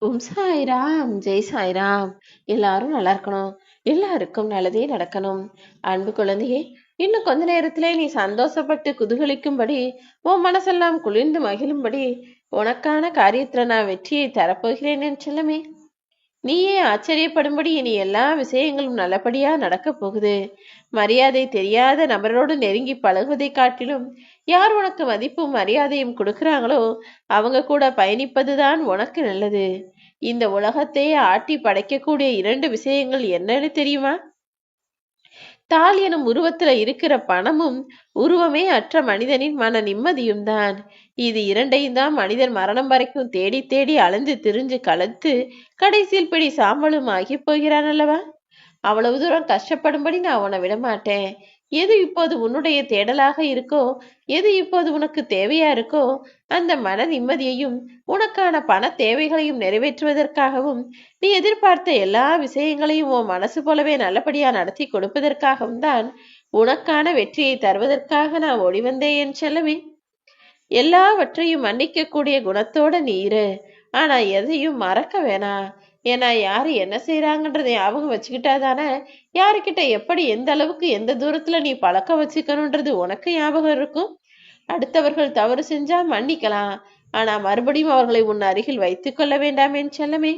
ஓம் சாய்ராம், ஜெய் சாய்ராம். எல்லாரும் நல்லா இருக்கணும். எல்லாருக்கும் நல்லதே நடக்கணும். அன்பு குழந்தையே, இன்னும் கொஞ்ச நேரத்திலே நீ சந்தோஷப்பட்டு குதூகலிக்கும்படி, உன் மனசெல்லாம் குளிர்ந்து மகிழும்படி உனக்கான காரியத்துல நான் வெற்றியை தரப்போகிறேன் என் செல்லமே. நீயே ஆச்சரியப்படும்படி இனி எல்லா விஷயங்களும் நல்லபடியா நடக்க போகுது. மரியாதை தெரியாத நபரோடு நெருங்கி பழகுவதை காட்டிலும் யார் உனக்கு மதிப்பும் மரியாதையும் கொடுக்கறாங்களோ அவங்க கூட பயணிப்பதுதான் உனக்கு நல்லது. இந்த உலகத்தையே ஆட்டி படைக்கக்கூடிய 2 விஷயங்கள் என்னன்னு தெரியுமா? தாள் எனும் உருவத்துல இருக்கிற பணமும் உருவமே அற்ற மனிதனின் மன நிம்மதியும் தான். இது இரண்டையும் தான் மனிதன் மரணம் வரைக்கும் தேடி தேடி அலைஞ்சு திரிஞ்சு கலத்து கடைசியில் பிடி சாம்பலும் ஆகி போகிறான் அல்லவா? அவ்வளவு தூரம் கஷ்டப்படும்படி நான் உன்னை விடமாட்டேன். எது இப்போது உன்னுடைய தேடலாக இருக்கோ, எது இப்போது உனக்கு தேவையா இருக்கோ, அந்த மன நிம்மதியையும் உனக்கான பண தேவைகளையும் நிறைவேற்றுவதற்காகவும் நீ எதிர்பார்த்த எல்லா விஷயங்களையும் உன் மனசு போலவே நல்லபடியா நடத்தி கொடுப்பதற்காகவும் தான், உனக்கான வெற்றியை தருவதற்காக நான் ஓடி வந்தேன் என் செல்லமே. எல்லாவற்றையும் மன்னிக்க கூடிய குணத்தோட நீ இரு. ஆனா எதையும் மறக்க வேணாம். ஏன்னா யாரு என்ன செய்யறாங்கன்றதை ஞாபகம் வச்சுக்கிட்டாதானே யாருக்கிட்ட எப்படி எந்த அளவுக்கு எந்த தூரத்துல நீ பழக்கம் வச்சுக்கணும்ன்றது உனக்கு ஞாபகம் இருக்கும். அடுத்தவர்கள் தவறு செஞ்சா மன்னிக்கலாம். ஆனா மறுபடியும் அவர்களை உன் அருகில் வைத்துக் கொள்ள வேண்டாம் என் செல்லமே.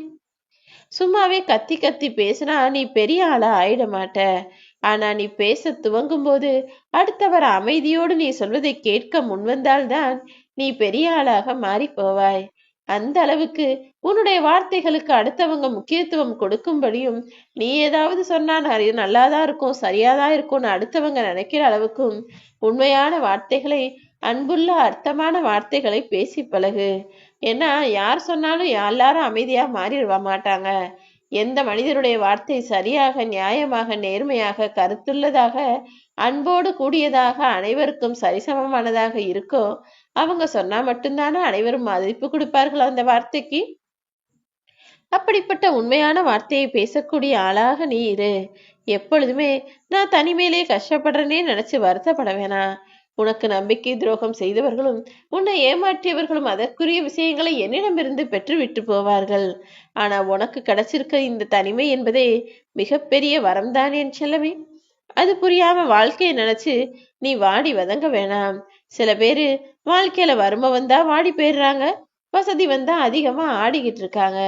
சும்மாவே கத்தி கத்தி பேசினா நீ பெரிய ஆளா ஆயிட மாட்ட. ஆனா நீ பேச துவங்கும் போது அடுத்தவர் அமைதியோடு நீ சொல்வதை கேட்க முன்வந்தால்தான் நீ பெரிய ஆளாக மாறி போவாய். அந்த அளவுக்கு உன்னுடைய வார்த்தைகளுக்கு அடுத்தவங்க முக்கியத்துவம் கொடுக்கும்படியும், நீ ஏதாவது சொன்னா நல்லாதான் இருக்கும், சரியாதான் இருக்கும்னு அடுத்தவங்க நினைக்கிற அளவுக்கும் உண்மையான வார்த்தைகளை, அன்புள்ள அர்த்தமான வார்த்தைகளை பேசி பழகு. ஏன்னா யார் சொன்னாலும் எல்லாரும் அமைதியா மாறிட மாட்டாங்க. எந்த மனிதருடைய வார்த்தை சரியாக, நியாயமாக, நேர்மையாக, கருத்துள்ளதாக, அன்போடு கூடியதாக, அனைவருக்கும் சரிசமமானதாக இருக்கோ அவங்க சொன்னா மட்டும்தானே அனைவரும் மதிப்பு கொடுப்பார்கள் அந்த வார்த்தைக்கு. அப்படிப்பட்ட உண்மையான வார்த்தையை பேசக்கூடிய ஆளாக நீ இரு. எப்பொழுதுமே நான் தனிமையிலே கஷ்டப்படுறேனே நினைச்சு வருத்தப்பட வேணாம். உனக்கு நம்பிக்கை துரோகம் செய்தவர்களும் உன்னை ஏமாற்றியவர்களும் அதற்குரிய விஷயங்களை என்னிடமிருந்து பெற்றுவிட்டு போவார்கள். ஆனா உனக்கு கிடைச்சிருக்க இந்த தனிமை என்பதே மிகப்பெரிய வரம்தான் என் செல்லமே. அது புரியாம வாழ்க்கையை நினைச்சு நீ வாடி வதங்க வேணாம். சில பேரு வாழ்க்கையில வறுமை வந்தா வாடி போயிடுறாங்க, வசதி வந்தா அதிகமா ஆடிக்கிட்டு இருக்காங்க.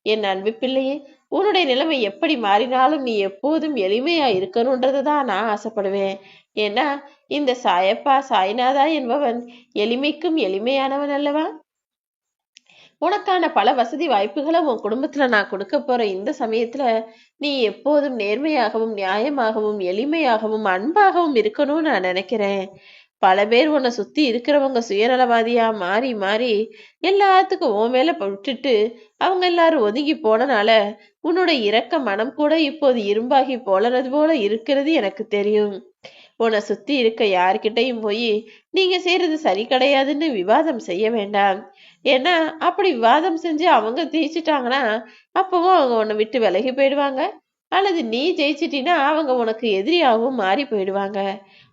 என் அன்பு பிள்ளையே, உன்னுடைய நிலைமை எப்படி மாறினாலும் நீ எப்போதும் எளிமையா இருக்கணும்ன்றதுதான் நான் ஆசைப்படுவேன். ஏன்னா இந்த சாயப்பா சாய்நாதா என்பவன் எளிமைக்கும் எளிமையானவன் அல்லவா? உனக்கான பல வசதி வாய்ப்புகளை உன் குடும்பத்துல நான் கொடுக்க போற இந்த சமயத்துல நீ எப்போதும் நேர்மையாகவும் நியாயமாகவும் எளிமையாகவும் அன்பாகவும் இருக்கணும்னு நான் நினைக்கிறேன். பல பேர் உன்னை சுத்தி இருக்கிறவங்க சுயநலவாதியா மாறி மாறி எல்லாத்துக்கும் உன் மேல விட்டுட்டு அவங்க எல்லாரும் ஒதுங்கி போனனால உன்னோட இரக்க மனம் கூட இப்போது இரும்பாகி போலறது போல இருக்கிறது எனக்கு தெரியும். உன்னை சுத்தி இருக்க யாருக்கிட்டையும் போய் நீங்க செய்யறது சரி கிடையாதுன்னு விவாதம் செய்ய வேண்டாம். ஏன்னா அப்படி விவாதம் செஞ்சு அவங்க ஜெயிச்சிட்டாங்கன்னா அப்பவும் அவங்க உன்னை விட்டு விலகி போயிடுவாங்க. அல்லது நீ ஜெயிச்சிட்டினா அவங்க உனக்கு எதிரியாகவும் மாறி போயிடுவாங்க.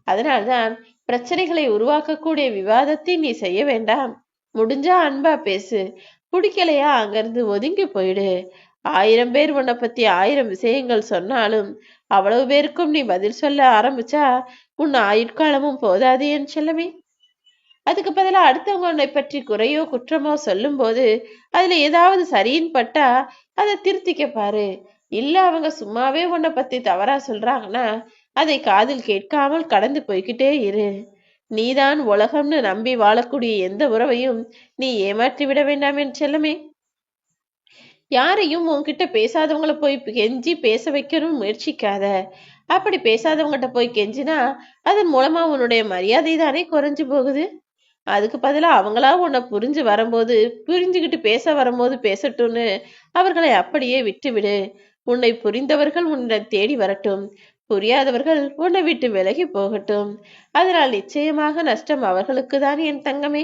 அதனால்தான் பிரச்சனைகளை உருவாக்கக்கூடிய விவாதத்தை நீ செய்ய வேண்டாம். முடிஞ்சா அன்பா பேசு. பிடிக்கலையா அங்கிருந்து ஒதுங்கி போயிடு. 1000 பேர் உன்னை பத்தி 1000 விஷயங்கள் சொன்னாலும் அவ்வளவு பேருக்கும் நீ பதில் சொல்ல ஆரம்பிச்சா உன் ஆயுட்காலமும் போதாது என் செல்லமே. அதுக்கு பதிலா அடுத்தவங்க உன்னை பற்றி குறையோ குற்றமோ சொல்லும் போது அதுல ஏதாவது சரின்னு பட்டா அதை திருத்திக்க பாரு. இல்ல அவங்க சும்மாவே உன்னை பத்தி தவறா சொல்றாங்கன்னா அதை காதில் கேட்காமல் கடந்து போய்கிட்டே இரு. நீதான் உலகம்னு நம்பி வாழக்கூடிய எந்த உறவையும் நீ ஏமாற்றி விட வேண்டாம் என் செல்லமே. யாரையும் உன்கிட்ட பேசாதவங்கள போய் கெஞ்சி பேச வைக்கணும் முயற்சிக்காத. அப்படி பேசாதவங்ககிட்ட போய் கெஞ்சினா அதன் மூலமா உன்னுடைய மரியாதை தானே குறைஞ்சு போகுது. அதுக்கு பதிலா அவங்களா உன்னை புரிஞ்சுக்கிட்டு பேச வரும்போது பேசட்டும்னு அவர்களை அப்படியே விட்டுவிடு. உன்னை புரிந்தவர்கள் உன்னை தேடி வரட்டும், புரியாதவர்கள் உன்னை விட்டு விலகி போகட்டும். அதனால் நிச்சயமாக நஷ்டம் அவர்களுக்கு தான் என் தங்கமே.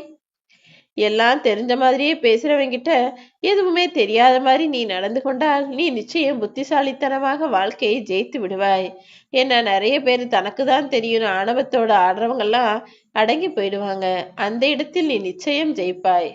எல்லாம் தெரிஞ்ச மாதிரியே பேசுறவங்கிட்ட எதுவுமே தெரியாத மாதிரி நீ நடந்து கொண்டால் நீ நிச்சயம் புத்திசாலித்தனமாக வாழ்க்கையை ஜெயித்து விடுவாய். ஏன்னா நிறைய பேர் தனக்கு தான் தெரியும் ஆணவத்தோட ஆடுறவங்க எல்லாம் அடங்கி போயிடுவாங்க. அந்த இடத்தில் நீ நிச்சயம் ஜெயிப்பாய்.